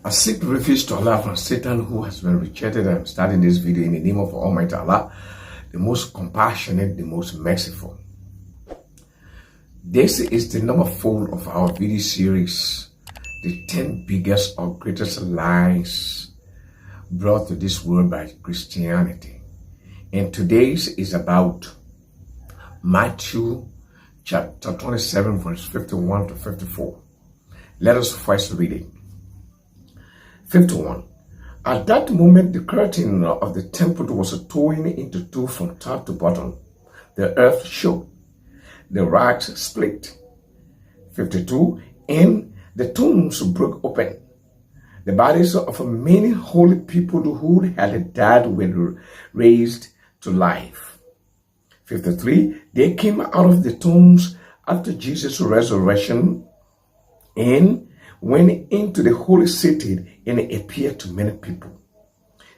I seek refuge to Allah from Satan who has been rejected. I'm starting this video in the name of Almighty Allah, the most compassionate, the most merciful. This is the number 4 of our video series, the 10 biggest or greatest lies brought to this world by Christianity. And today's is about Matthew chapter 27 verse 51 to 54. Let us first read it. 51. At that moment, the curtain of the temple was torn into two from top to bottom. The earth shook. The rocks split. 52. And the tombs broke open. The bodies of many holy people who had died were raised to life. 53. They came out of the tombs after Jesus' resurrection and went into the holy city and appeared to many people.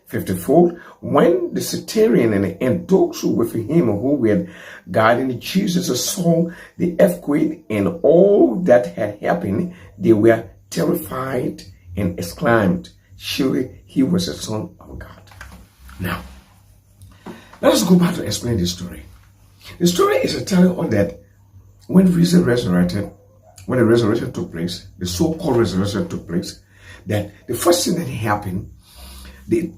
54. When the centurion and those with him who were guarding Jesus saw the earthquake and all that had happened, they were terrified and exclaimed, "Surely he was the Son of God." Now, let us go back to explain this story. The story is telling us that when Jesus resurrected, when the resurrection took place, the so-called resurrection took place, that the first thing that happened, the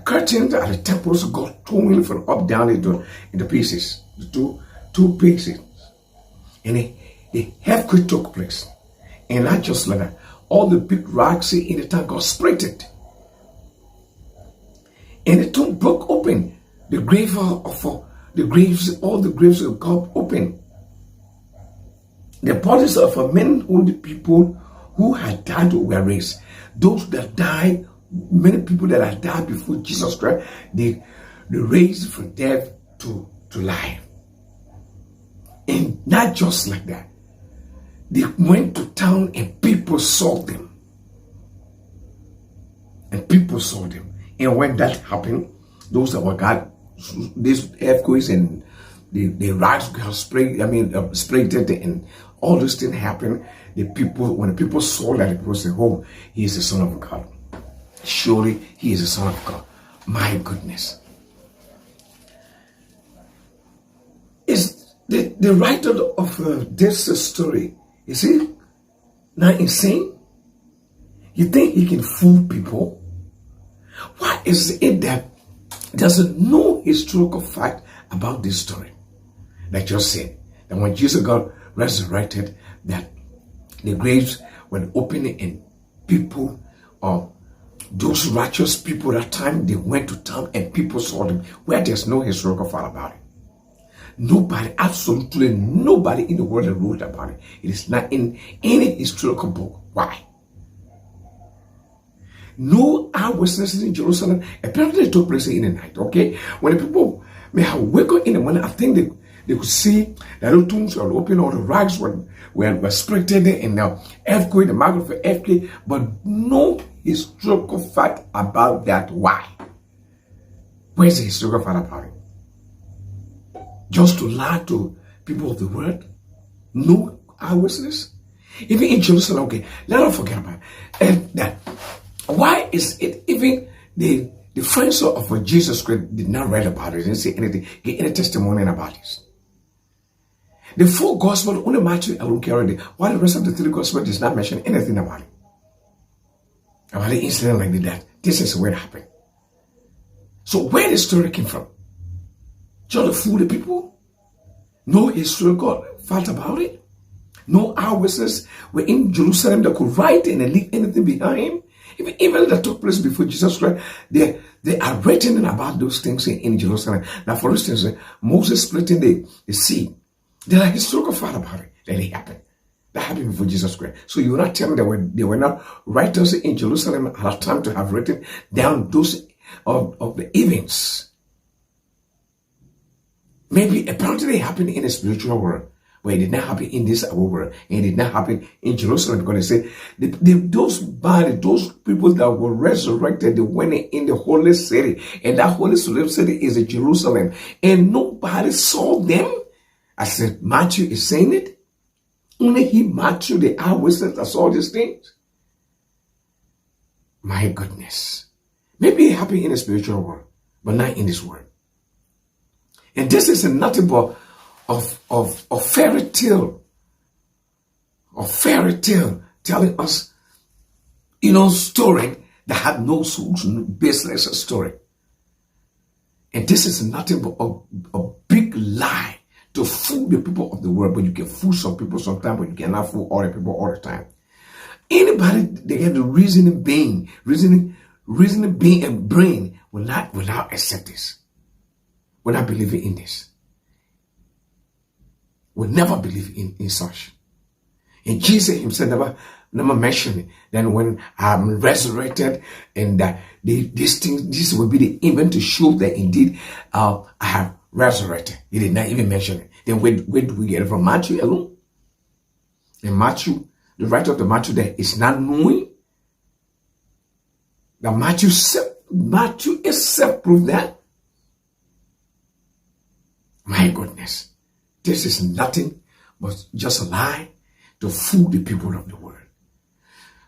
curtains at the temples got torn from up down into pieces, the two pieces, and the earthquake took place. And not just like that, all the big rocks in the town got split, and the tomb broke open. The graves, all the graves got open. The bodies of many holy people who had died were raised. Those that died, many people that had died before Jesus Christ, they raised from death to life. And not just like that. They went to town and people saw them. And people saw them. And when that happened, those that were God, these earthquakes and the rocks got split and all those things happened. When the people saw that, the people said, "Oh, he is the Son of God. Surely he is the Son of God." My goodness. Is the writer of this story, is he not insane? You think he can fool people? Why is it that there's no historical fact about this story? Like just said, that when Jesus got resurrected, that the graves were open and people, those righteous people that time, they went to town and people saw them, where there's no historical fact about it. Nobody, absolutely nobody in the world wrote about it. It is not in any historical book. Why? No eyewitnesses in Jerusalem. Apparently it took place in the night, okay? When the people may have wake up in the morning, I think they could see that the tombs were open, or the rocks were split in the earthquake, the mark of the earthquake, but no historical fact about that. Why? Where's the historical fact about it? Just to lie to people of the world? No eyewitness? Even in Jerusalem, okay, let us forget about it. That. Why is it even the friends of Jesus Christ did not write about it, didn't say anything, get any testimony about this? The 4 Gospels, only Matthew alone carried it, while the rest of the 3 Gospels does not mention anything about it. About the incident like that. This is where it happened. So where the story came from? Just to fool the people? No historical fact about it? No eyewitnesses were in Jerusalem that could write and leave anything behind? Even that took place before Jesus Christ, they are written about those things in Jerusalem. Now, for instance, Moses splitting the sea. There are historical facts about it that it happened. That happened before Jesus Christ. So you will not tell me that they were not writers in Jerusalem at a time to have written down those of the events. Maybe apparently they happened in the spiritual world, where it did not happen in this world, and it did not happen in Jerusalem. Because they say those people that were resurrected, they went in the holy city, and that holy city is in Jerusalem, and nobody saw them. I said, Matthew is saying it. Only he, Matthew, the eyewitness that saw these things. My goodness. Maybe it happened in the spiritual world, but not in this world. And this is nothing but of fairy tale. Of fairy tale telling us, story that had no baseless story. And this is nothing but a big lie to fool the people of the world. But you can fool some people sometimes, but you cannot fool all the people all the time. Anybody that get the reasoning being and brain will not accept this. Will not believe in this. Will never believe in such. And Jesus himself never mentioned it. Then when I'm resurrected and that this will be the event to show that indeed I have resurrected. He did not even mention it. Then where do we get it from? Matthew alone? In Matthew, the writer of the Matthew there is not knowing that Matthew itself proved that. My goodness, this is nothing but just a lie to fool the people of the world.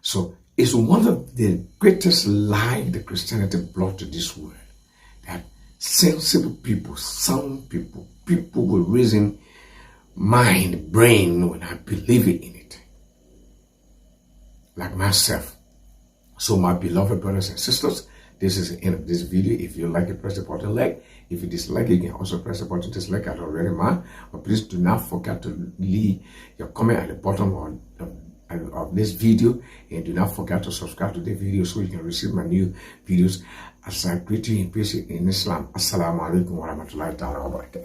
So it's one of the greatest lies that Christianity brought to this world. That sensible people, sound people with reason, mind, brain, when I believe in it. Like myself. So my beloved brothers and sisters, this is the end of this video. If you like it, press the button like. If you dislike it, you can also press the button dislike. I don't really mind. But please do not forget to leave your comment at the bottom of this video. And do not forget to subscribe to the video so you can receive my new videos. As I greet you in peace in Islam. Assalamu alaikum wa rahmatullahi wa barakatuh.